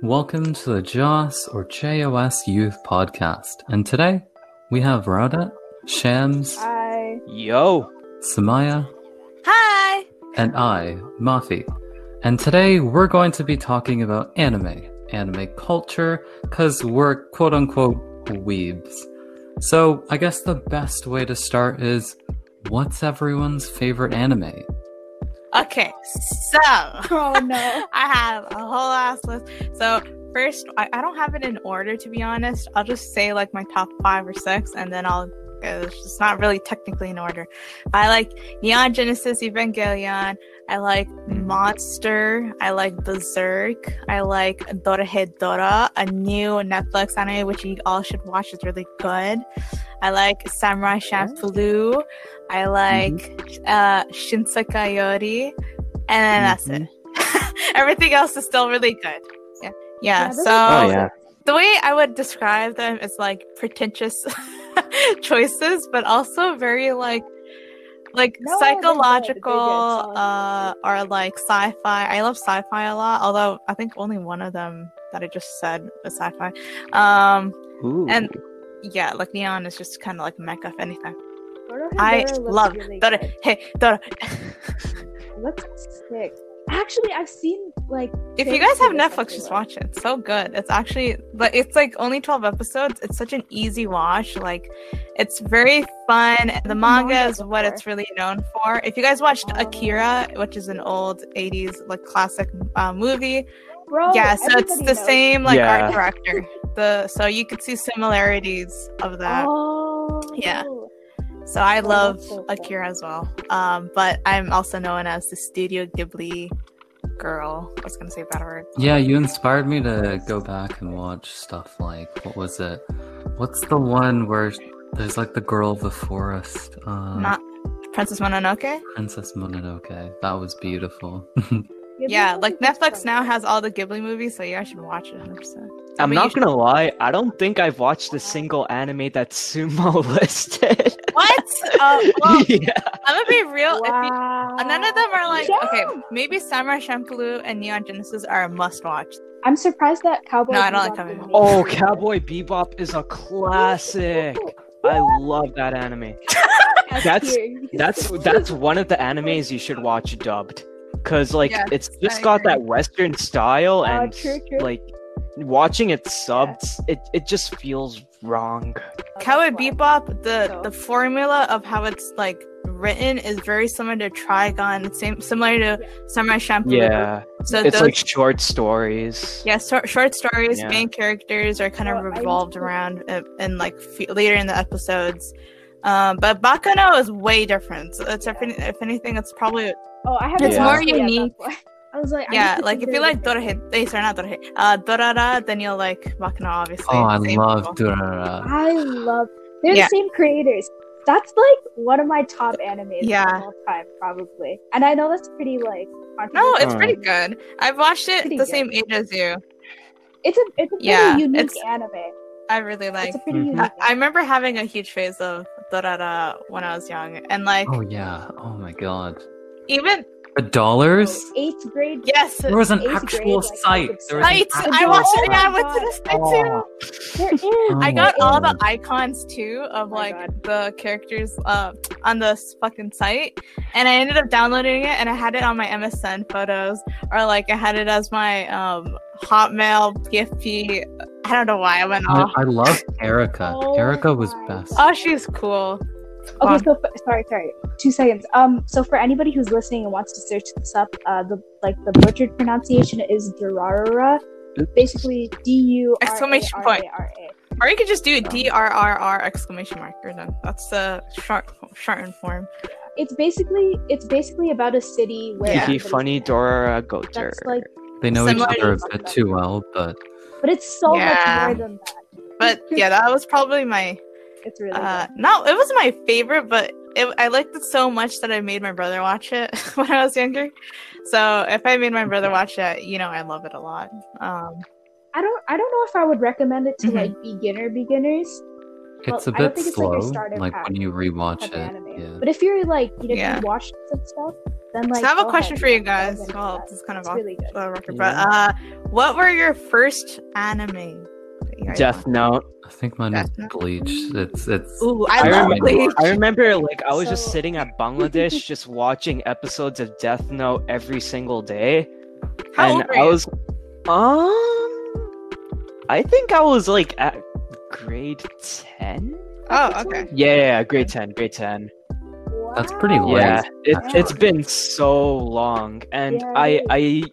Welcome to the JOS or JOS Youth Podcast. And today we have Rawdat, Shams, Hi. Yo. Sumaiyah, Hi! and I, Mafi. And today we're going to be talking about anime culture, because we're quote-unquote weebs. So I guess the best way to start is, what's everyone's favorite anime? Okay, so Oh no. I have a whole ass list. So first, I don't have it in order, to be honest. I'll just say like my top 5 or 6, and then it's just not really technically in order. I like Neon Genesis Evangelion. I like Monster. I like Berserk. I like Dorohedoro, a new Netflix anime which you all should watch. It's really good. I like Samurai Champloo. I like Shinsekai Yori. And then that's it. Everything else is still really good. Yeah. So the way I would describe them is like pretentious choices, but also very like psychological or like sci-fi. I love sci-fi a lot, although I think only one of them that I just said was sci-fi. And yeah, like Neon is just kind of like mecha, if anything. I love Dora. Hey, Dora. Looks sick. Actually, I've seen like. If you guys have Netflix, just watch it. It's so good. It's actually, but it's like only 12 episodes. It's such an easy watch. Like, it's very fun. The manga is what it's really known for. If you guys watched Akira, which is an old 80s like classic movie, Bro, yeah, so it's the same like art Yeah. director. So you could see similarities of that. Oh. Yeah. So I love that's so cool. Akira as well. But I'm also known as the Studio Ghibli girl. I was gonna say a better word. Yeah, you inspired me to go back and watch stuff like, what was it? What's the one where there's like the girl of the forest? Not Princess Mononoke? Princess Mononoke. That was beautiful. Yeah, like Netflix now has all the Ghibli movies, so you guys should watch it 100%. I'm not gonna lie, I don't think I've watched a single anime that's sumo listed. What? Well, Yeah. I'm gonna be real. Wow. None of them are like, Yeah. okay, maybe Samurai Champloo and Neon Genesis are a must-watch. I'm surprised that Cowboy. No, I don't like Bebop Cowboy didn't Oh, make it. Cowboy Bebop is a classic. I love that anime. That's one of the animes you should watch dubbed, cause like Yes, it's I just got agree. that Western style, and True. like watching it subbed, it just feels wrong. Cowboy Bebop, So- the formula of how it's like written is very similar to Trigun, similar to Samurai Champloo. Yeah, So it's those, like short stories. yeah, short stories, Yeah. main characters are kind of Oh, I revolved used to- around and like later in the episodes. But Baccano is way different. So it's if anything, it's probably Oh, I have. It's more unique. I was like, I yeah. need to Like if you consider like Dorara, then you'll like Baccano, obviously. Oh, I Same love people. Durara. I love. They're Yeah. the same creators. That's like one of my top animes Yeah. of all time, probably. And I know that's pretty like. No, it's Huh. pretty good. I've watched it Pretty the good. same age as you. It's a pretty Yeah, unique it's- anime. I really like. It's a pretty Mhm. unique. I remember having a huge phase of Dorara when I was young, and like Oh yeah. Oh my god. even The dollars? Eighth grade. yes, There was an Eighth actual grade, like, site. I There was an Right, actual I watched it. Oh Yeah, I my went to God. the site too. There is. Oh I my got all the God. icons too of my like God. the characters on the fucking site, and I ended up downloading it, and I had it on my MSN photos, or like I had it as my Hotmail PFP. I don't know why I went off. I love Erica. Oh Erica was my best. Oh, she's cool. Okay, so sorry, 2 seconds. So for anybody who's listening and wants to search this up, the butchered pronunciation is Durarara. Basically, Exclamation point. D-U-R-A-R-A-R-A. Or you could just do DRRR exclamation mark, or then that's the shortened form. It's basically about a city where Yeah. Kiki everybody's funny there. Dora Goater. That's like, They know each Similar other to- a bit too well, but but it's so Yeah. much more than that. But yeah, that was probably my It's really good. no, it was my favorite, but I liked it so much that I made my brother watch it when I was younger. So if I made my brother watch it, I love it a lot. I don't know if I would recommend it to Mhm. like beginners It's a I don't bit think it's like your slow, starter like pack when you rewatch type of it. anime. Yeah. But if you're like, Yeah. you watch some stuff, then like. So I have a go question ahead, for you delve guys. into Well, that. this is kind of It's off really good. the record, Yeah. but what were your first anime? that you guys Death watched? Note. I think mine was Death Note? Bleach. It's Ooh, I I love remember, Bleach. I remember, like, I was just So- sitting at Bangladesh, just watching episodes of Death Note every single day, How and old were I you? was, I think I was like at grade 10. Oh, okay. Yeah, grade 10, grade 10. That's pretty Wow. late. Yeah, it's Wow. been so long, and Yeah, I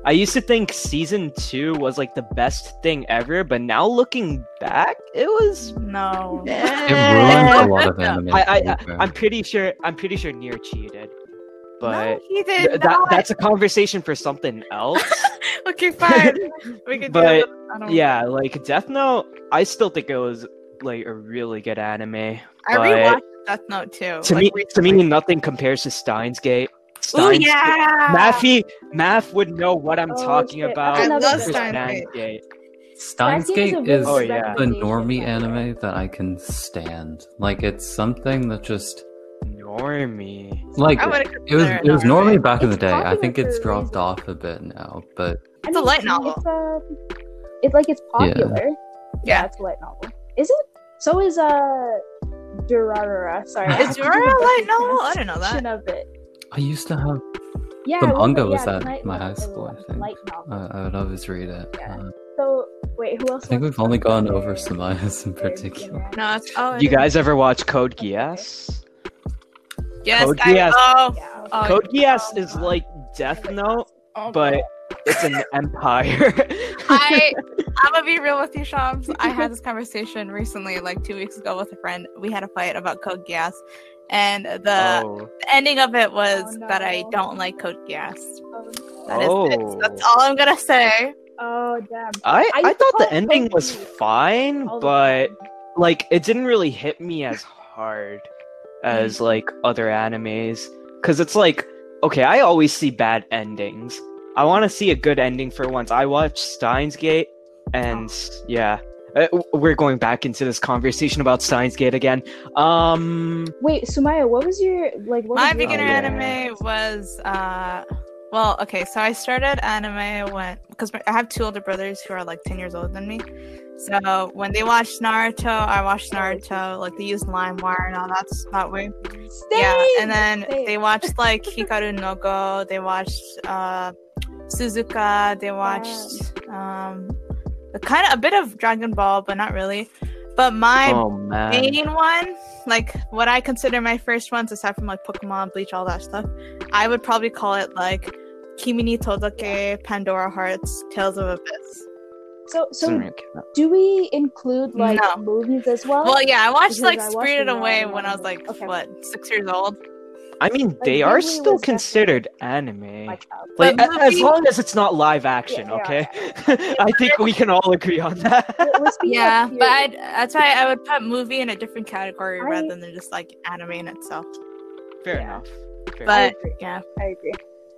I used to think season 2 was like the best thing ever, but now looking back, it was. No. It ruins a lot of No. anime. I'm pretty sure Nier cheated, but No, he did that not. that's a conversation for something else. Okay, fine. We can do But, it. I don't- Yeah, like Death Note, I still think it was like a really good anime. I but rewatched Death Note too. To like, me, recently. nothing compares to Steins Gate. Ooh, yeah. Math would know what I'm Oh, talking shit. about. That's I another love good Steins one. Gate. Gate. Steins Steins Gate is a Gate really is Oh, good yeah. the recommendation, normie by the way. anime that I can stand. Like it's something that just Normie. like I wouldn't it was consider it normie normie. back in the It's day. I popular think for it's a dropped reason. off a bit now, but It's a light novel. It's popular. Yeah. It's a light novel. Is it? So is Durarara. Sorry. Is Durarara a light novel? I didn't know that. Of it. I used to have Yeah, the it manga a- was yeah, at light my novel, high school, I think. Light novel. I would always read it. Yeah. So wait, who else? I think wants we've only to gone share over their- Sumaiyah's in their particular. beginner No, it's oh. You guys ever watch Code Geass? Yes, Code I Geass. oh. Yeah. Oh, Code Geass oh, is God. like Death Note, Oh, but God. it's an empire. I'm gonna be real with you, Shams. I had this conversation recently, like 2 weeks ago, with a friend. We had a fight about Code Geass, and the Oh. ending of it was Oh, that I no. don't like Code Geass. Oh, That is it. Oh. That's all I'm gonna say. oh damn. I used to thought call the it ending Code was Geass fine, all the but time. like it didn't really hit me as hard as like other animes, because it's like, okay, I always see bad endings. I want to see a good ending for once. I watched Steins Gate, and yeah, we're going back into this conversation about Steins Gate again. Wait, Sumaiyah, what was your like? What My was your beginner yeah. anime was well, okay, so I started anime because I have two older brothers who are like 10 years older than me. So when they watched Naruto, I watched Naruto. Like they used LimeWire and all that way. Yeah, and then they watched like Hikaru no Go. They watched Suzuka. They watched a bit of Dragon Ball, but not really. But my Oh man, main one, like what I consider my first ones, aside from like Pokemon, Bleach, all that stuff, I would probably call it like Kimi ni Todoke, Pandora Hearts, Tales of Abyss. So do we include like No. movies as well? Well, yeah, I watched Because like I watched Spirited a lot Away of when I was anime. like Okay. what, 6 years old. I mean, Like, they are Ghibli still was considered anime. my child. Like, But as movie- long as it's not live action, Yeah, okay? they I think we can all agree on that. We're speaking Yeah, of but theory. that's why I would put movie in a different category I- rather than just like anime in itself. Fair Yeah. enough. Fair I But agree. yeah, I agree.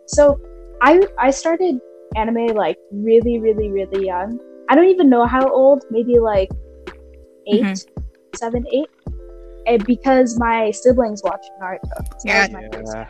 So I started anime like really, really, really young. I don't even know how old. Maybe like 8, Mm-hmm. 7, 8. And because my siblings watched Naruto. So that Yeah. was my first Yeah. anime.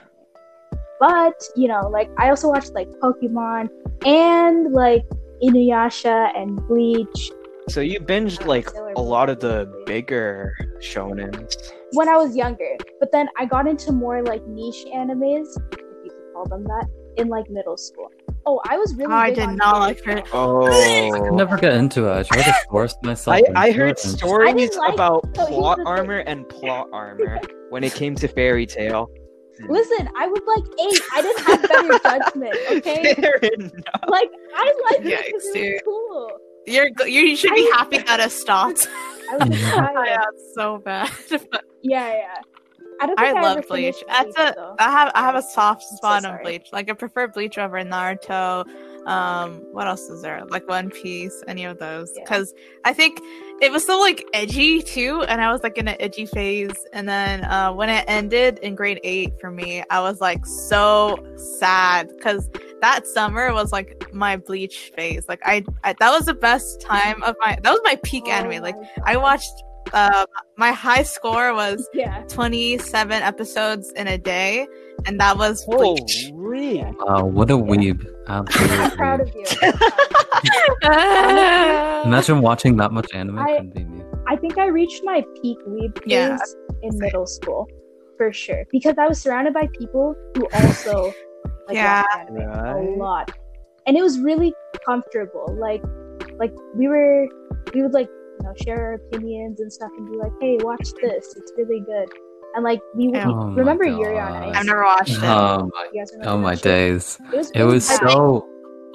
But like I also watched like Pokemon and like Inuyasha and Bleach So you binged like a lot of the bigger shonens. when I was younger. But then I got into more like niche animes, if you could call them that, in like middle school. Oh, I was really. I big did on not fairy like her. tale. I could Oh. never get into it. I tried to force myself. I into heard it and just- stories I didn't like- about so here's plot the thing. armor and plot armor when it came to Fairy Tale. Listen, I was like 8. I didn't have better judgment. Okay, Fair enough. like I liked it Yikes, because it was dude. cool. You should be happy that it stopped. I was Yeah. tired. Yeah, it's so bad. But Yeah. I don't I think I, love ever Bleach. finished That's Bleach, a though. I have a soft I'm so spot on sorry. Bleach. Like I prefer Bleach over Naruto. What else is there? Like One Piece, any of those? Yeah. Because I think it was so like edgy too, and I was like in an edgy phase. And then when it ended in grade 8 for me, I was like so sad because that summer was like my Bleach phase. Like I that was the best time of my. That was my peak Oh anime. Like my I God. watched my high score was Yeah. 27 episodes in a day, and that was Bleach. Holy. Wow, what a weeb. Absolute I'm proud weeb. of you. Imagine watching that much anime. I- Couldn't be me. I think I reached my peak weeb phase Yeah. in middle school, for sure, because I was surrounded by people who also Yeah. watched anime Right. a lot, and it was really comfortable. Like we would like share our opinions and stuff, and be like, "Hey, watch this; it's really good." And like we would Oh my remember Yuri on God. Ice. I've never watched it. You guys remember Oh my that shit? days. It was It was really bad. so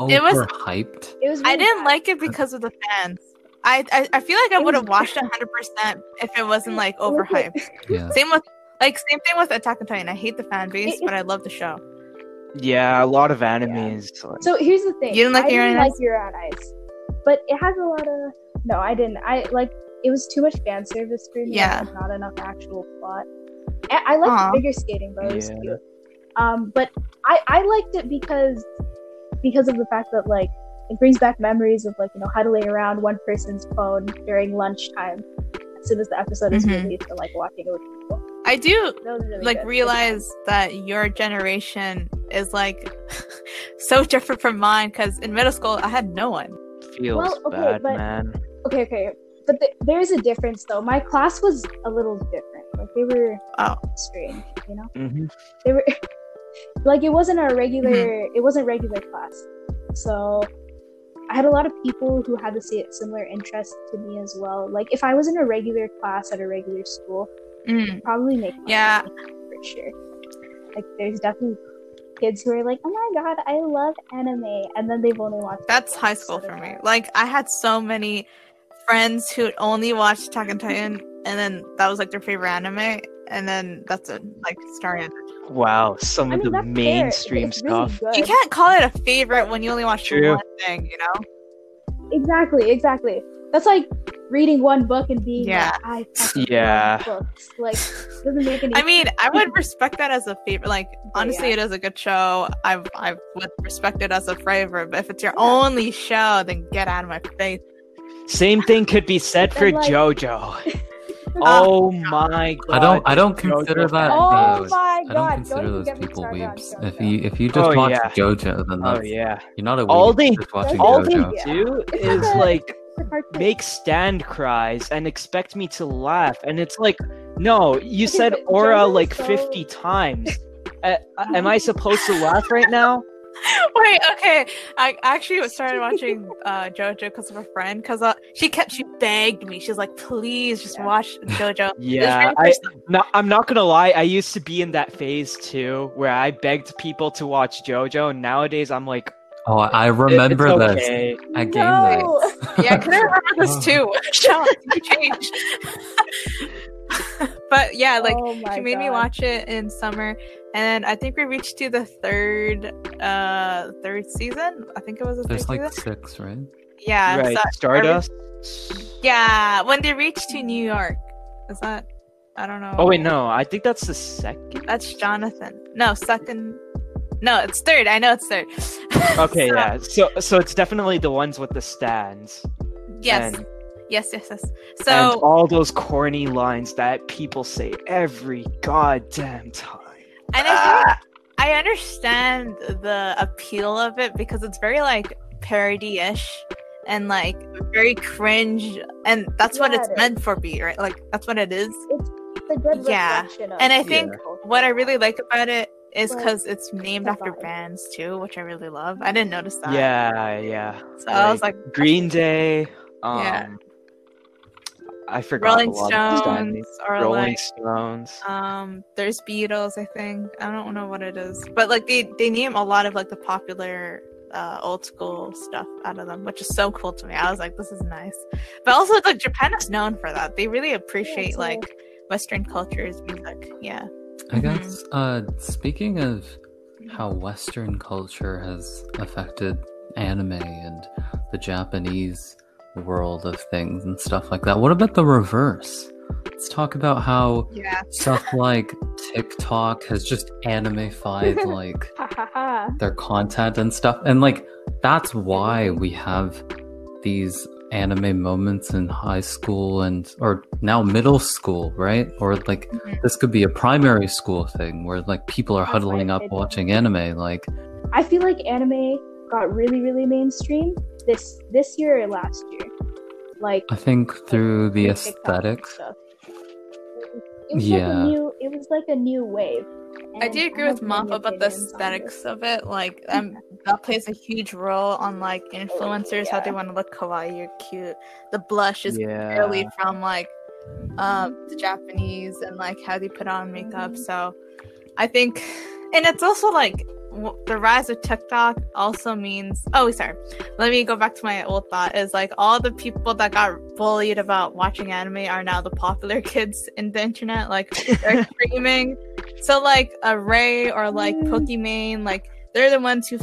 It was- overhyped. It was. I really didn't bad. like it because of the fans. I feel like I It would have was- watched it 100% if it wasn't like It was overhyped. Yeah. Same thing with Attack on Titan. I hate the fan base, but I love the show. Yeah, a lot of animes. Like, So here's the thing. You didn't like I Yuri didn't on like Ice? Yuri on Ice, but it has a lot of. No, I didn't. I like it was too much fan service for me. Yeah. and, like, not enough actual plot. I liked Aw. figure skating though. It was Yeah. cute. But I liked it because of the fact that like it brings back memories of like huddling around one person's phone during lunchtime as soon as the episode is Mhm. released, and like watching it with people. I do That was really like good. realize that your generation is like so different from mine, because in middle school I had no one. feels Well, okay, bad, but- man. Okay, but there is a difference though. My class was a little different. Like they were strange, Hmm. They were like it wasn't a regular. Mm-hmm. It wasn't regular class, so I had a lot of people who had the similar interests to me as well. Like if I was in a regular class at a regular school, Mm. I'd probably make fun Yeah. of me, for sure. Like there's definitely kids who are like, "Oh my god, I love anime," and then they've only watched. That's high school for me. Like I had so many friends who only watched Attack on Titan, and then that was like their favorite anime, and then that's it. Like started. Wow, some I of mean, the that's fair. mainstream It's really stuff. good. You can't call it a favorite when you only watch True. one thing, you know? Exactly. That's like reading one book and being Yeah. like, I fucking Yeah. love books. Like, doesn't make any I mean, I would respect that as a favorite. Like, honestly, yeah. it is a good show. I would respect it as a favorite. But if it's your only show, then get out of my face. Same thing could be said for Then, like- JoJo. Oh my god. I don't JoJo consider that. fan. Oh those- my I don't god, consider don't those get me people started on weebs. JoJo. If you just Oh, watch yeah. JoJo, then Oh that's yeah. you're not a weeb. All they- you're just watching All they JoJo. Yeah. do It's is like a- like It's a cartoon. make stand cries and expect me to laugh, and it's like, no, you Okay, said but aura JoJo's like so- 50 times. Am I supposed to laugh right now? Wait, okay. I actually started watching JoJo because of a friend. Because she begged me. She's like, please just Yeah. watch JoJo. Yeah, I'm not gonna lie. I used to be in that phase too, where I begged people to watch JoJo, and nowadays I'm like, Oh, I remember it's this. okay. I game night. No. Yeah, can I remember this too? Shall you change? But yeah, like Oh my she made me God. watch it in summer, and I think we reached to the third season. I think it was the There's third like season. 6, right? Yeah, Right, so- Stardust. Yeah, when they reached to New York, is that? I don't know. Oh wait, no, I think that's the second. That's Jonathan. No, second. No, it's third. I know it's third. Okay, So- yeah. So it's definitely the ones with the stands. Yes. And, Yes. and So all those corny lines that people say every goddamn time. and I think I understand the appeal of it because it's very like parody-ish and like very cringe, and that's what Yeah, it's it is. meant for, be right? Like that's what it is. It's a good Yeah. reflection of And I Yeah. think culture. what I really like about it is Like, because it's named the after vibe. bands too, which I really love. I didn't notice that. Yeah. So I was like, Green Day. Yeah. I forgot Rolling a lot of the Stones standings. or Rolling like Stones. there's Beatles, I think. I don't know what it is, but like they name a lot of like the popular old school stuff out of them, which is so cool to me. I was like, this is nice. But also like Japan is known for that. They really appreciate so- like Western culture's music. Yeah. I Mhm. guess speaking of how Western culture has affected anime and the Japanese world of things and stuff like that, what about the reverse? Let's talk about how Yeah. stuff like TikTok has just anime-fied like Ha ha ha. their content and stuff, and like that's why we have these anime moments in high school or now middle school, right? Or like this could be a primary school thing where like people are huddling up watching anime. Like, I feel like anime got really, really mainstream this year or last year. Like, I think through the TikTok and aesthetics. stuff. It was like a new wave. I do agree with Mafi about the aesthetics of it. Like, that plays a huge role on like influencers, how they want to look kawaii or cute. The blush is clearly from like the Japanese and like how they put on makeup. So I think, and it's also like the rise of TikTok also means. Oh, sorry. Let me go back to my old thought. Is like all the people that got bullied about watching anime are now the popular kids in the internet. Like they're streaming. So like a Ray or like Pokimane, like they're the ones who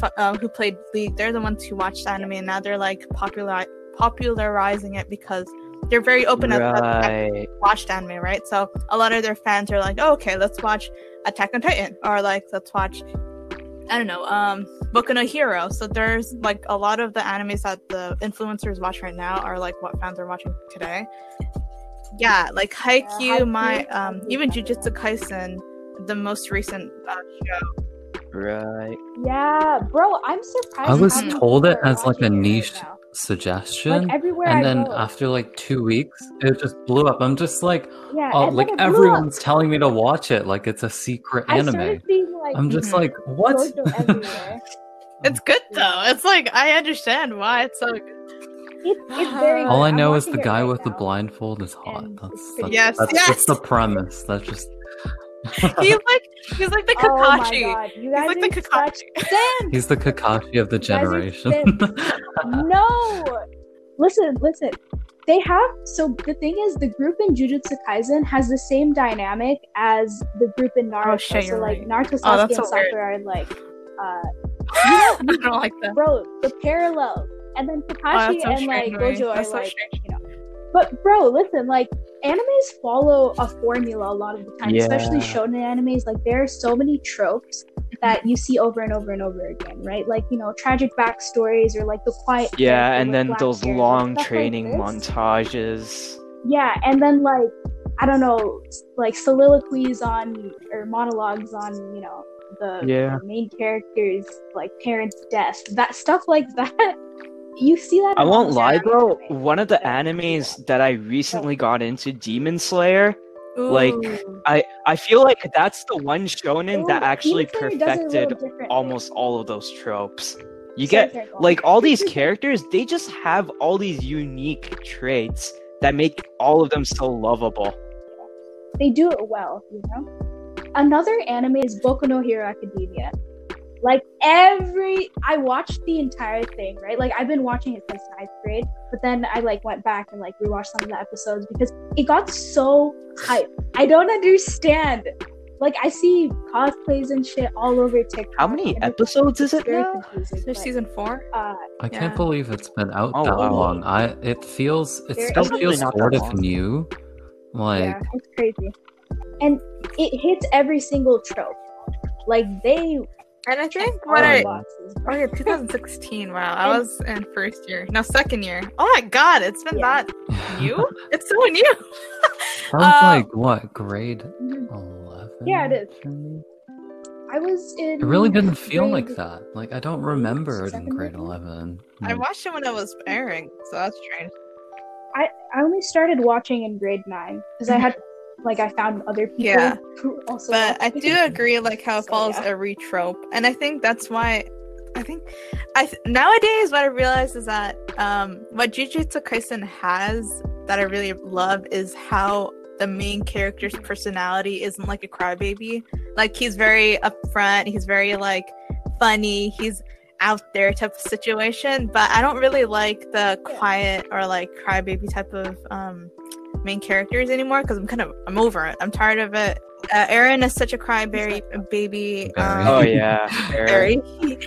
played League. They're the ones who watched anime, and now they're like popularizing it because they're very open about watched anime, right? So a lot of their fans are like, oh, okay, let's watch Attack on Titan, or like let's watch, I don't know, Boku no Hero. So there's like a lot of the animes that the influencers watch right now are like what fans are watching today. Yeah, like Haikyuu, even Jujutsu Kaisen, the most recent show. Right. Yeah, bro, I'm surprised. I was told it as like a niche suggestion, like everywhere and I then go. after like 2 weeks, it just blew up. I'm just like, Yeah, oh, and like then it blew everyone's up. telling me to watch it, like it's a secret I anime. started being like, I'm just like, what? JoJo everywhere. It's good though. It's like I understand why it's so good. It's very All good. I I'm know is the watching it guy right with the now. blindfold is hot. And That's it's pretty Yes, that's yes. just the premise. That's just. he's like the Oh my Kakashi. god, you He's guys like are the Kakashi. such Sam! He's the Kakashi of the guys are generation. No! Listen. They have, so the thing is, the group in Jujutsu Kaisen has the same dynamic as the group in Naruto. Oh, shit, so you're like right. Naruto, Sasuke, that's and so weird. Sakura are like, I don't like that. bro, the parallels. And then Kakashi that's so and like strange, Gojo are that's so like, strange. you know. But bro, listen, like animes follow a formula a lot of the time, especially shonen animes. Like there are so many tropes that you see over and over and over again, right? Like, you know, tragic backstories or like the quiet Yeah, character and with then black those hair, like, long stuff training like this. montages. Yeah, and then like I don't know, like soliloquies on or monologues on, you know, the main character's like parents' death. That stuff like that. You see that. I in won't almost lie, every bro. anime. One of the animes that I recently got into, Demon Slayer, like Ooh. I feel like that's the one shonen that Ooh, actually Demon Slayer does it a little perfected differently. almost all of those tropes. You Sorry, get sorry, go on. like all these characters, they just have all these unique traits that make all of them so lovable. They do it well, you know. Another anime is Boku no Hero Academia. Like I watched the entire thing, right? Like I've been watching it since 9th grade, but then I like went back and like rewatched some of the episodes because it got so hype. I don't understand. Like I see cosplays and shit all over TikTok. How many and episodes is it's it very now? confusing, There's but, season 4. I can't believe it's been out Oh, that wow. long. It still That's really feels not that sort of long. new. Like yeah, it's crazy. And it hits every single trope. Like they And I think all the when boxes. oh yeah, 2016. Wow, I was in first year. No, second year. Oh my god, it's been Yeah. that new. It's so new. that was like what, grade Mhm. 11? Yeah, it is. maybe? I was in. It really didn't feel grade- like that. Like I don't remember it in Second grade grade? 11. I watched it when it was airing, so that's strange. I only started watching in grade 9 because I had I found other people Yeah. who also. But I watched do it. agree, like how it So, follows yeah. every trope, and I think that's why. Nowadays what I realize is that what Jujutsu Kaisen has that I really love is how the main character's personality isn't like a crybaby. Like he's very upfront, he's very like funny, he's out there type of situation. But I don't really like the quiet or like crybaby type of main characters anymore because I'm over it. I'm tired of it. Eren is such a crybaby baby. Very. Oh yeah, Very. Very.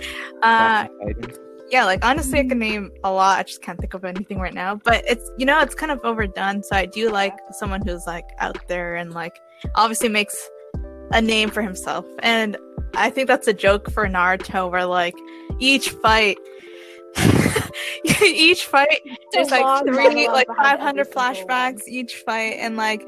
Yeah, like honestly I can name a lot. I just can't think of anything right now. But it's it's kind of overdone. So I do like someone who's like out there and like obviously makes a name for himself. And I think that's a joke for Naruto where like each fight each fight there's like long 3 monologue like behind 500 every single one. flashbacks each fight, and like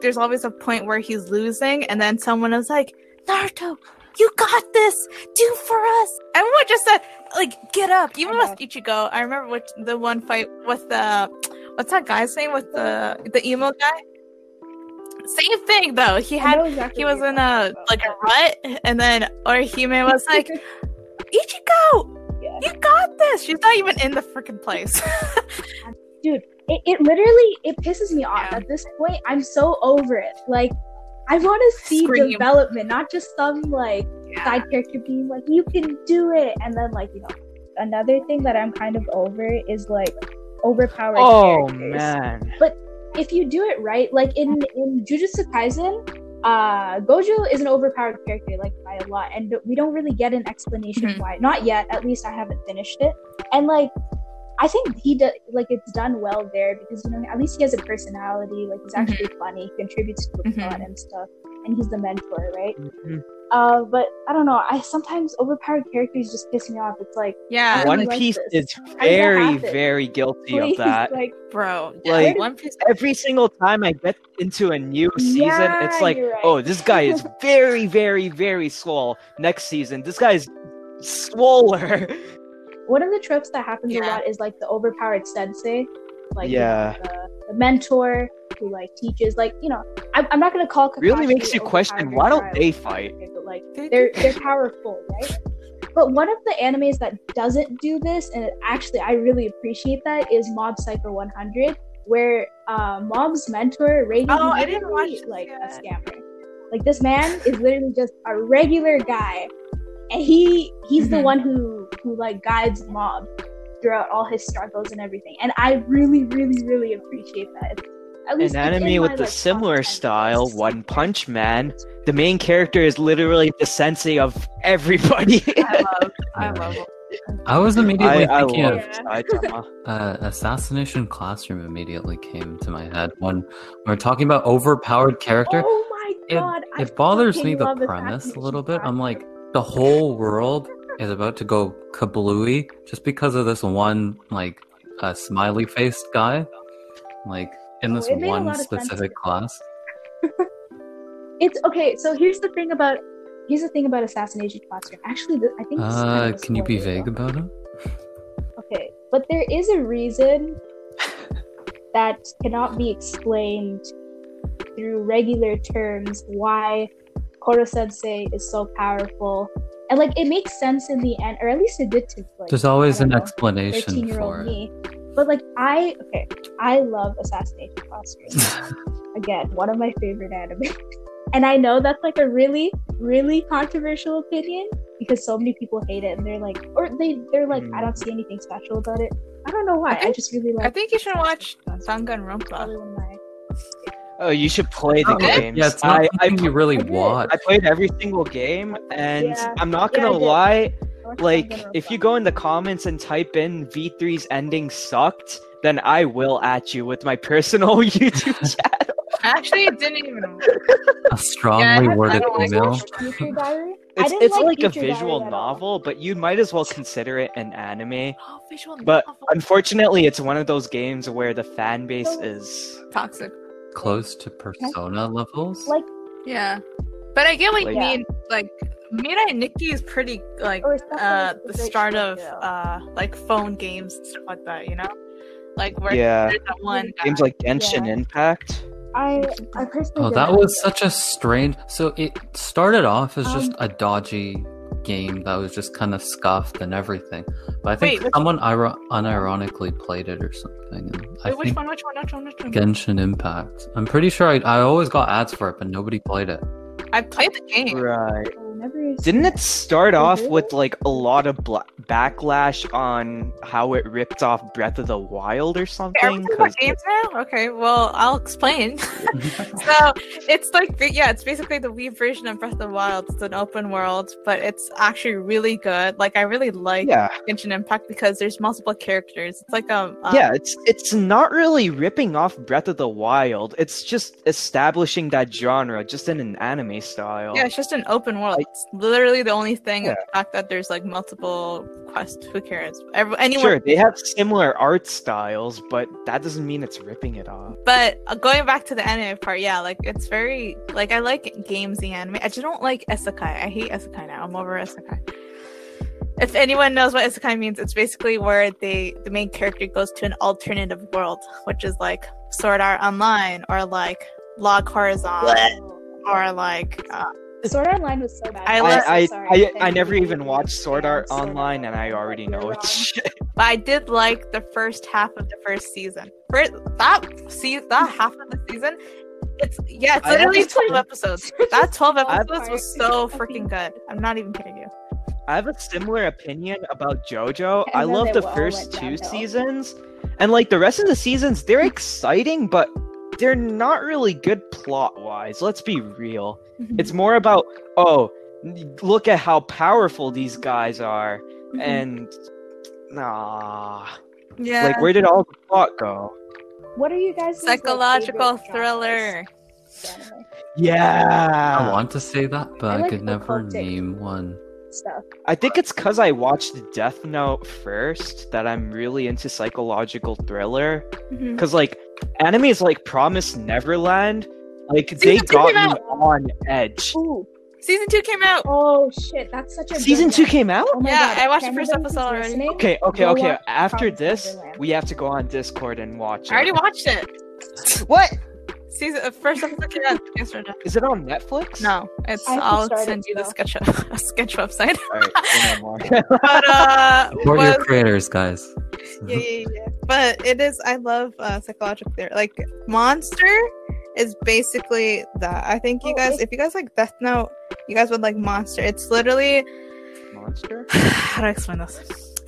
there's always a point where he's losing, and then someone is like, Naruto, you got this, do for us. Everyone just said, like, get up. Even with Ichigo, I remember the one fight with the what's that guy's name with the emo guy. Same thing though. He was in a rut, and then Orihime was like, Ichigo, you got this. She's not even in the freaking place. Dude, it literally pisses me off. At this point, I'm so over it. Like, I want to see development, not just some like side character being like, you can do it, and then like, you know. Another thing that I'm kind of over is like overpowered characters. Oh man. But if you do it right, like in Jujutsu Kaisen, Gojo is an overpowered character, like by a lot, and we don't really get an explanation why. Not yet, at least I haven't finished it. And like, I think he does, like, it's done well there because, you know, at least he has a personality. Like, he's actually funny, he contributes to the plot and stuff, and he's the mentor, right? But I don't know. Sometimes overpowered characters just piss me off. It's like, One Piece is very, very guilty of that. Like, bro, like One Piece. Every single time I get into a new season, it's like, right. oh, this guy is very, very, very swole. Next season, this guy is swoller. One of the tropes that happens a lot is like the overpowered sensei, like you know, the mentor who like teaches. Like, you know, I'm not gonna call Kakashi really makes you question why don't they fight? But like they're powerful, right? But one of the animes that doesn't do this, and actually I really appreciate that, is Mob Psycho 100, where Mob's mentor Reagan I didn't watch like a scammer. Like, this man is literally just a regular guy, and he's the one who like guides Mob throughout all his struggles and everything. And I really, really, really appreciate that. At least an anime with a similar style, One Punch Man, the main character is literally the sensei of everybody. I love it. I was immediately thinking of Saitama. Assassination Classroom immediately came to my head when we're talking about overpowered character. Oh my god! It bothers me, the premise a little bit. I'm like, the whole world is about to go kablooey just because of this one, like, smiley faced guy, like, in this one specific class. It's okay. So here's the thing about Assassination Classroom. Actually, I think. This is kind of can you be vague about it? Okay, but there is a reason that cannot be explained through regular terms why Koro Sensei is so powerful. And like, it makes sense in the end, or at least it did to like. There's always an explanation 13-year-old for me. But like, I love Assassination Classroom. Again, one of my favorite anime. And I know that's like a really, really controversial opinion because so many people hate it, and they're like, I don't see anything special about it. I don't know why. I just really like. I think you should watch Danganronpa. Oh, you should play the games. Yeah, it's not something you really watch. I played every single game, and I'm not gonna lie. Like, if you go in the comments and type in V3's ending sucked, then I will at you with my personal YouTube channel. Actually, it didn't even. A strongly worded email. It's like a visual novel, but you might as well consider it an anime. Oh, visual but novel. Unfortunately, it's one of those games where the fan base is toxic. Close to Persona levels? Like, yeah. But I get what you mean. Like, Mirai Nikki is pretty, like, the start of, like, phone games and stuff like that, you know? Like, where there's that one guy. Games like Genshin Impact. I personally that was such a strange... So it started off as just a dodgy game that was just kind of scuffed and everything. But I think someone unironically played it or something. And which one? Genshin Impact. I'm pretty sure I always got ads for it, but nobody played it. I played the game. Right. Didn't it start off with like a lot of backlash on how it ripped off Breath of the Wild or something? Are we talking about games now? Okay, well, I'll explain. So it's like, it's basically the Wii version of Breath of the Wild. It's an open world, but it's actually really good. Like, I really like Genshin Impact because there's multiple characters. It's like it's not really ripping off Breath of the Wild. It's just establishing that genre just in an anime style. Yeah, it's just an open world. Like, It's literally the only thing. Yeah. The fact that there's like multiple quests. Who cares? Anyone. Sure, they have similar art styles, but that doesn't mean it's ripping it off. But going back to the anime part, yeah, like it's very like I like gamesy anime. I just don't like isekai. I hate isekai now. I'm over isekai. If anyone knows what isekai means, it's basically where the main character goes to an alternative world, which is like Sword Art Online or like Log Horizon or like. Sword Art Online was so bad. I never even watched Sword Art Online, and I already know it's shit. But I did like the first half of the first season. That half of the season, it's literally 12 episodes. That 12 episodes was so freaking good. I'm not even kidding you. I have a similar opinion about JoJo. I then love they the all first went 2 downhill. seasons, and like the rest of the seasons, they're exciting, but they're not really good plot-wise. Let's be real. It's more about, oh, look at how powerful these guys are, and Yeah. like where did all the plot go? What are you guys? Psychological thriller. Yeah, I want to say that, but I I like could never occultic. name one. Stuff. I think it's because I watched Death Note first that I'm really into psychological thriller. Mhm. Because like animes like Promised Neverland, like Season they 2 got came me out. on edge. Ooh. Season 2 came out. Oh shit, that's such a Season good 2 one. came out? Oh my Yeah, God. I watched the Can first anyone episode who's already. listening Okay. go After watch this, Neverland? we have to go on Discord and watch I already it. watched it. What? First episode came out yesterday. Is it on Netflix? No, it's. I haven't I'll started send you the still. sketch website. Alright, say no more. But Support your creators, guys. yeah. But it is. I love psychological theory. Like Monster is basically that. I think you guys, if you guys like Death Note, you guys would like Monster. It's literally Monster? how do I explain this?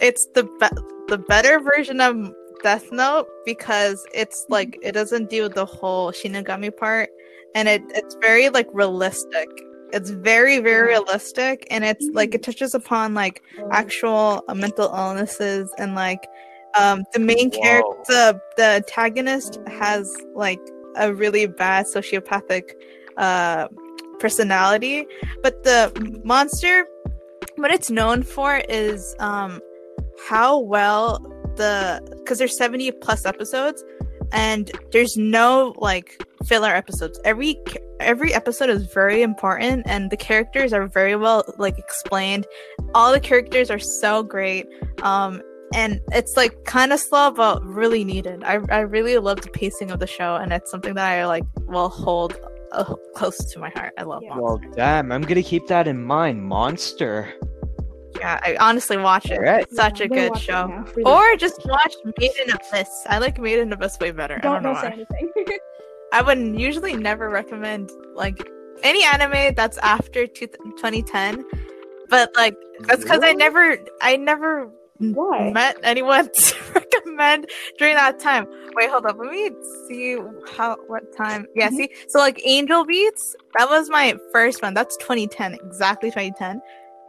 It's the better version of Death Note because it's like it doesn't do the whole Shinigami part, and it's very like realistic. It's very realistic, and it's like it touches upon like actual mental illnesses and like the main character, the antagonist has like a really bad sociopathic personality, but the monster, what it's known for is how well because there's 70 plus episodes and there's no like filler episodes. Every episode is very important and the characters are very well like explained. All the characters are so great, and it's like kind of slow but really needed. I really love the pacing of the show, and it's something that I like will hold close to my heart. I love Monster. Well, damn, I'm gonna keep that in mind. Monster. Yeah, I honestly watch it. Alright. It's such a I'm gonna good watch it show. now. Really. Or just watch Made in Abyss. I like Made in Abyss way better. I don't know say why. anything. I would usually never recommend like any anime that's after 2010, but like that's because I never Why? met anyone to recommend during that time. Wait, hold up. Let me see what time. Yeah, see, so like Angel Beats, that was my first one. That's 2010, exactly 2010.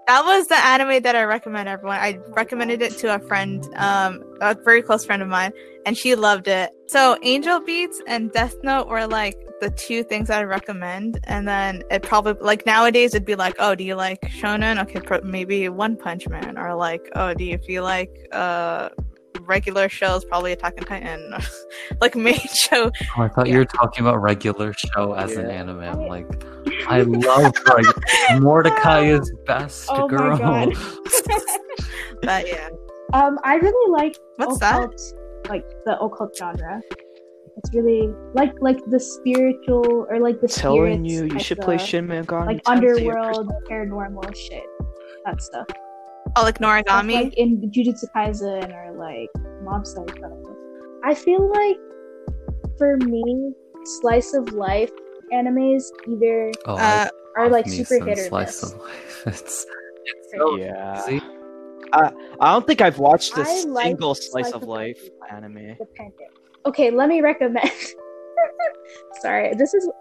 That was the anime that I recommend everyone. I recommended it to a friend, a very close friend of mine, and she loved it. So Angel Beats and Death Note were like the two things I recommend. And then it probably like nowadays it'd be like, oh, do you like shonen? Okay, maybe One Punch Man, or like, oh, do you feel like regular shows? Probably Attack on Titan, like main show. Oh, I thought you were talking about regular show as an anime. I'm like, I love like Mordecai is best, Oh my girl. God. But yeah, I really like what's occult, like the occult genre. It's really like the spiritual or like the Telling spirits, you like should the, play Shin Megami like Tensei. underworld, paranormal shit, that stuff. oh, like Stuff Noragami. like in Jujutsu Kaisen or like Mob Psycho. I feel like for me, slice of life animes either Oh, are like me super some hit or slice miss. of life. It's so Yeah. easy. I don't think I've watched a I like single slice of life life anime. Dependent. Okay, let me recommend. Sorry,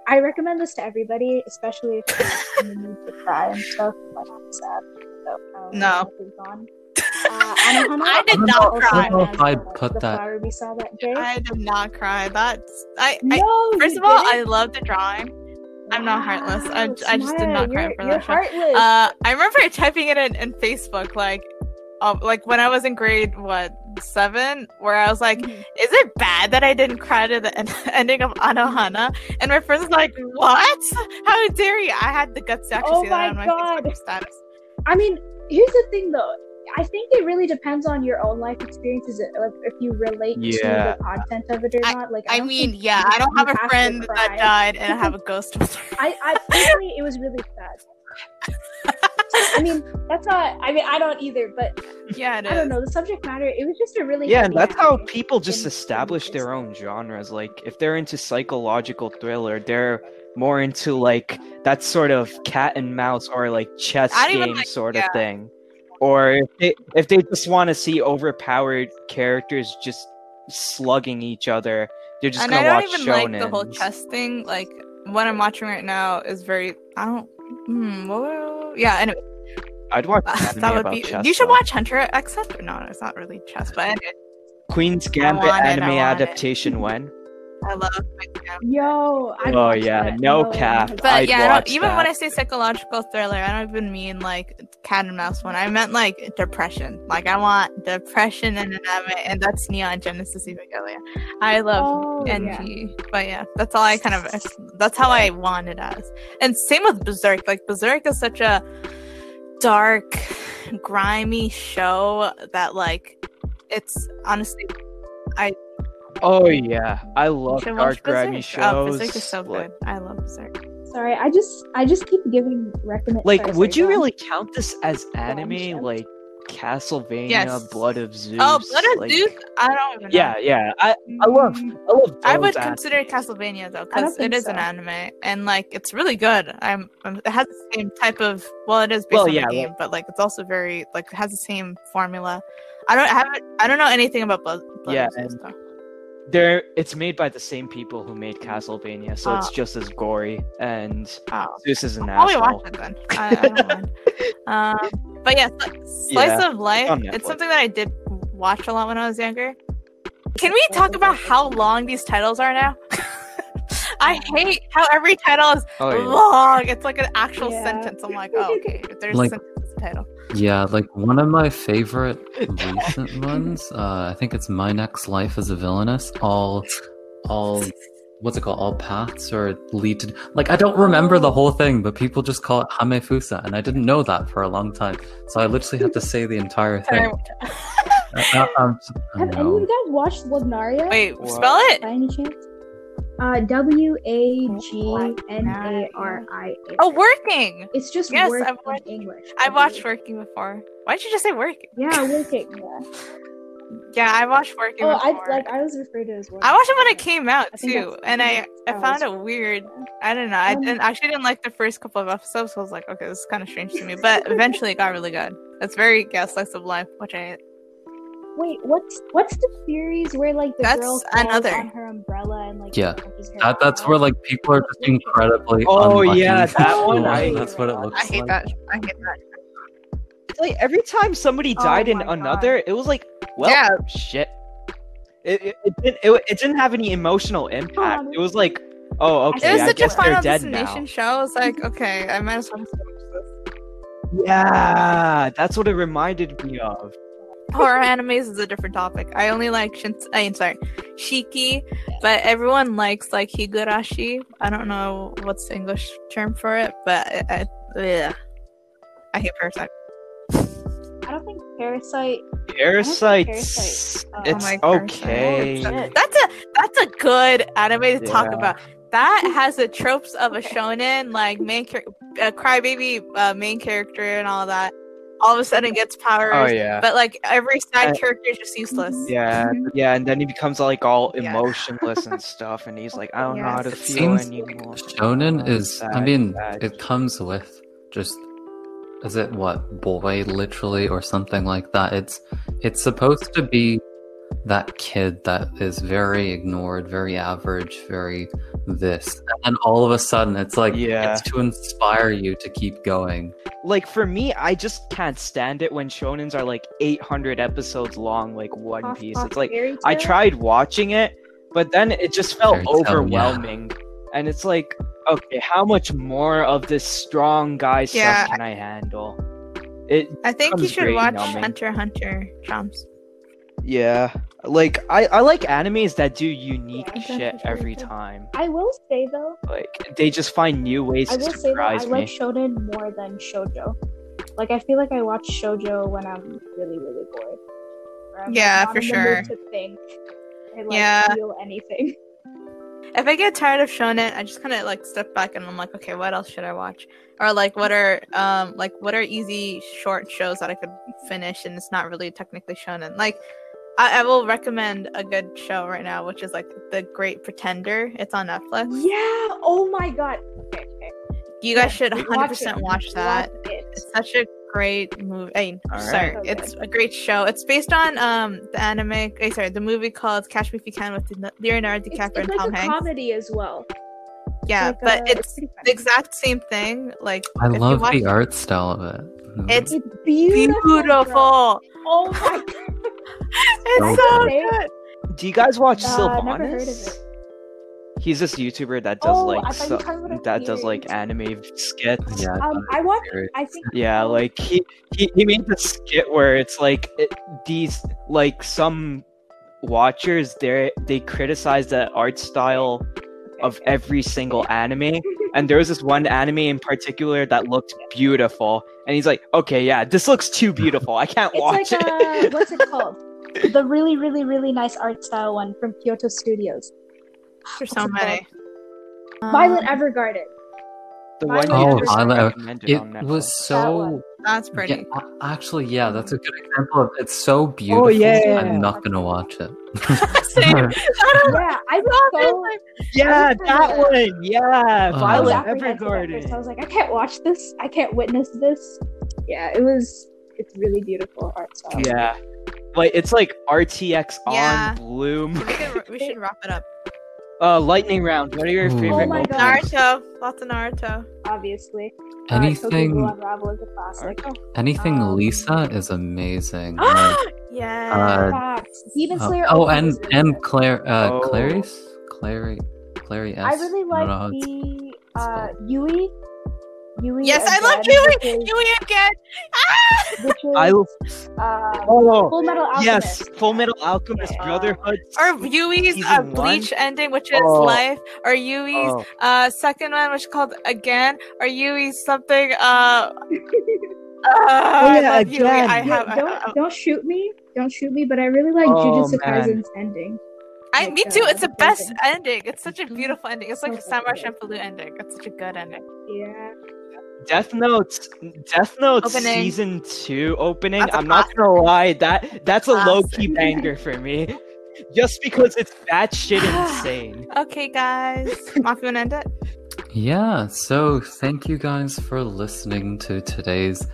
I recommend this to everybody, especially if you're in the mood to cry and stuff. Like I'm sad. So, No. it's gone. Anohana, I did I not don't cry. know if I'd the put that. flower we saw that day. I did not cry. That's No, first you of all, didn't? I love the drawing. I'm not heartless. I just did not cry for you're that show. heartless. I remember typing it in Facebook, like when I was in grade 7, where I was like, "Is it bad that I didn't cry to the ending of Anohana?" And my friends was like, "What? How dare you?" I had the guts to actually see that on my Facebook status. I mean, here's the thing, though. I think it really depends on your own life experiences, if you relate to the content of it or not. Like, I don't have a friend that died, and I have a ghost with her. I personally, it was really sad. I mean, that's not. I mean, I don't either, but yeah, I don't know. The subject matter. It was just a really and that's how people just establish their own genres. Like, if they're into psychological thriller, they're more into like that sort of cat and mouse or like chess game sort of thing. Or if they just want to see overpowered characters just slugging each other, they're just gonna watch shonen. And I don't even like the whole chess thing. Like, what I'm watching right now is very. I don't. Yeah. Anyway, I'd watch that would be. Chess, you should watch Hunter X Hunter. No, it's not really chess, but anyway. Queen's Gambit anime adaptation when. I love Yo, no cap. But even when I say psychological thriller, I don't even mean like cat and mouse one. I meant like depression. Like, I want depression in an anime, and that's Neon Genesis Evangelion. I love NG, but that's all that's how I want it as. And same with Berserk. Like, Berserk is such a dark, grimy show that like it's honestly Oh yeah, I love dark grimy shows. Oh, Berserk is so good. I love Berserk. Sorry, I just keep giving recommendations. Like, would you really count this as anime? Like Castlevania, Blood of Zeus. Oh, Blood of Zeus. I don't even know. Yeah. I love. I would consider Castlevania though, because it is an anime, and like it's really good. It has the same type of. Well, it is based on the game, but like it's also very like it has the same formula. I don't know anything about Blood of Zeus though. It's made by the same people who made Castlevania, so it's just as gory, and Zeus is an asshole. I'll watch it then. I don't mind. But yeah, Slice of Life, it's something that I did watch a lot when I was younger. Can we talk about how long these titles are now? I hate how every title is long. It's like an actual sentence. I'm like, okay, if there's a sentence, it's a title. Yeah, like one of my favorite recent ones, I think it's My Next Life as a Villainess. All what's it called? All paths or lead to. Like, I don't remember the whole thing, but people just call it Hamefusa, and I didn't know that for a long time. So I literally had to say the entire thing. Have any of you guys watched Wagnaria? Wait, spell it? By any chance? Wagnaria. Oh, Working! It's just work in English. I've watched Working before. Why did you just say Working? Yeah, Working. Yeah. Yeah, I watched Working before. I was referred to as Working. I watched it when it came out too, and I found it weird. I don't know. I didn't like the first couple of episodes, so I was like, okay, this is kind of strange to me. But eventually, it got really good. It's very slice of life, which I. Wait, what's the series where like the girl falls on her umbrella and like that's where like people are just incredibly unlucky. That one. That's what it looks like. I hate that. It's like every time somebody died in another, it was like, shit. It didn't have any emotional impact. It was like, okay, it was I guess they're dead now. It was such a Final Destination show. It's like, okay, I might as well just watch this. Yeah, that's what it reminded me of. Horror animes is a different topic. I only like Shiki, but everyone likes like Higurashi. I don't know what's the English term for it, but I hate Parasite. I don't think Parasite. It's okay. That's a good anime to talk about. That has the tropes of a shonen, like crybaby main character and all that. All of a sudden gets powers, but like every side character is just useless. And then he becomes like all emotionless and stuff, and he's like, I don't know how to feel anymore. Shonen is, it comes with just, is it boy literally or something like that? It's supposed to be that kid that is very ignored, very average, very this, and all of a sudden it's like it's to inspire you to keep going. Like for me, I just can't stand it when shonens are like 800 episodes long, like One Piece. It's like I tried watching it, but then it just felt overwhelming, and it's like okay, how much more of this strong guy Yeah. stuff can I handle? I think you becomes should very watch numbing. Hunter x Hunter, Chomps. Yeah, like I like animes that do unique Yeah, shit that's really every good. time. I will say though, Like they just find new ways I to will say that I surprise like me. shonen more than shoujo. Like I feel like I watch shoujo when I'm really bored. Or I'm Yeah, not for in the sure. mood to think. I like Yeah. feel anything. If I get tired of shonen, I just kind of like step back and I'm like, okay, what else should I watch? Or like, what are easy short shows that I could finish and it's not really technically shonen? Like, I will recommend a good show right now, which is like The Great Pretender. It's on Netflix. Yeah. Oh my god. Okay. You guys Yeah, should watch 100% it. watch that. Watch it. It's such a great movie. Alright. Sorry, So it's good. a great show. It's based on the movie called Catch Me If You Can with Leonardo It's DiCaprio and like Tom a Hanks. comedy as well. Yeah, Like, but it's pretty the funny. exact same thing. Like I if you love watch the art style of it. It's It's beautiful. beautiful. bro. Oh my god. It's So so good. good. Do you guys watch Never heard of Sylvanas? it. He's this YouTuber that does Oh, like I thought you were talking about a that does like series. anime skits. Yeah, I watched. series. I think. Yeah, like he made the skit where it's like these like some watchers they criticize the art style of every single anime, and there was this one anime in particular that looked beautiful, and he's like, okay, yeah, this looks too beautiful, I can't It's watch like it. what's it called? The really nice art style one from Kyoto Studios. There's What's so it many. Violet Evergarden. The one Oh, you just Violet- recommended It on Netflix. was That so. one. That's pretty. Yeah, actually, yeah, that's a good example of it's so beautiful. Oh, yeah. I'm not gonna watch it. Same. Yeah, I was so. Yeah, I that was one. Yeah, Oh. I was Violet apprehensive at first. I Evergarden. was like, I can't watch this. I can't witness this. Yeah, it's really beautiful art style. Yeah, like it's like RTX Yeah. on Bloom. We should wrap it up. Lightning round. What are your Ooh. favorite? Oh my openings? God. Naruto. Lots of Naruto. Obviously. Anything, Tokyo Ghoul Unravel is a classic. anything Lisa is amazing. Like, Yeah. Facts. Demon oh, Slayer. oh, Ultimate and is really and good. Claire, Oh. Clary S. I really don't like know how it's the spelled. Yui. Yui. Yes, I love again, Yui. which is- Yui again. Ah! Which is I oh Full Metal Alchemist. yes, Full Metal Alchemist Yeah. Brotherhood. Or Yui's Season Bleach one? ending, which is Oh. life. Or Yui's Oh. second one, which is called Again. Or Yui's something. yeah, I love Yui. Again. I Yeah, have. don't shoot me. Don't shoot me. But I really like Oh, Jujutsu man. Kaisen's ending. Me too. It's the best closing. ending. It's such a beautiful ending. It's like a So Samurai good. Champloo ending. It's such a good ending. Yeah. Death Note Opening. season 2 opening. That's a I'm not gonna lie, that's a low key Classic. banger for me. Just because it's that shit insane. Okay, guys. Mafi, wanna end it? Yeah, so thank you guys for listening to today's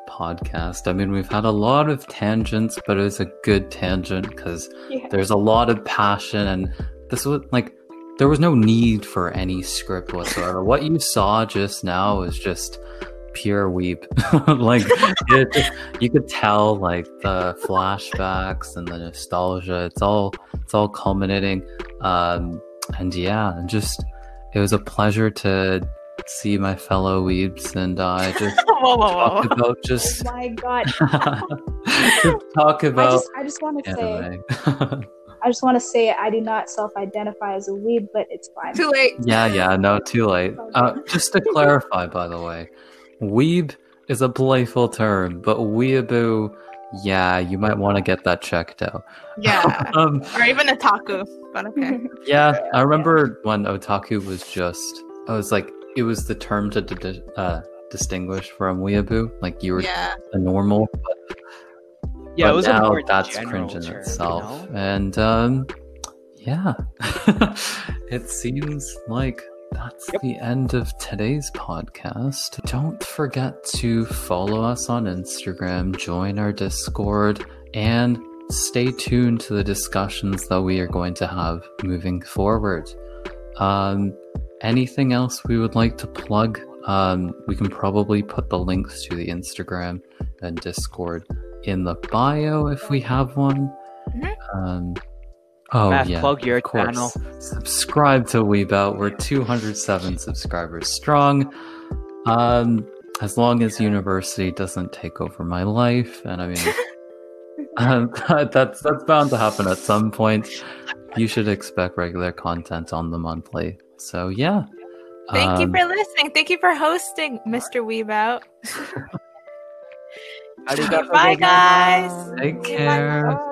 podcast. I mean, we've had a lot of tangents, but it was a good tangent because Yeah. there's a lot of passion, and this was like there was no need for any script whatsoever. What you saw just now was just pure weep. Like you could tell like the flashbacks and the nostalgia. It's all culminating. And yeah, and just it was a pleasure to see my fellow weebs, and I just Whoa, whoa, talk whoa. about Oh just my god. talk about I just want to say. anime. I just want to say I do not self-identify as a weeb, but it's fine. Too late. Yeah, no, too late. Just to clarify, by the way, weeb is a playful term, but weeaboo, yeah, you might want to get that checked out. Yeah. Um, Or even otaku. But okay. yeah, I remember when otaku was just, I was like, it was the term to distinguish from weeaboo. Like you were Yeah. a normal, Yeah, but it was a now more that's general cringe in term, itself. you know? And yeah, it seems like that's the end of today's podcast. Don't forget to follow us on Instagram, join our Discord, and stay tuned to the discussions that we are going to have moving forward. Anything else we would like to plug? We can probably put the links to the Instagram and Discord in the bio if we have one. Oh Matt, yeah, plug your of course. channel. Subscribe to WeebOut. We're 207 subscribers strong. As long as university doesn't take over my life, and I mean, that's bound to happen at some point. You should expect regular content on the monthly. So yeah. Thank you for listening. Thank you for hosting, Mr. WeebOut. Arigato Bye, guys. gozaimasu. Take Bye. care.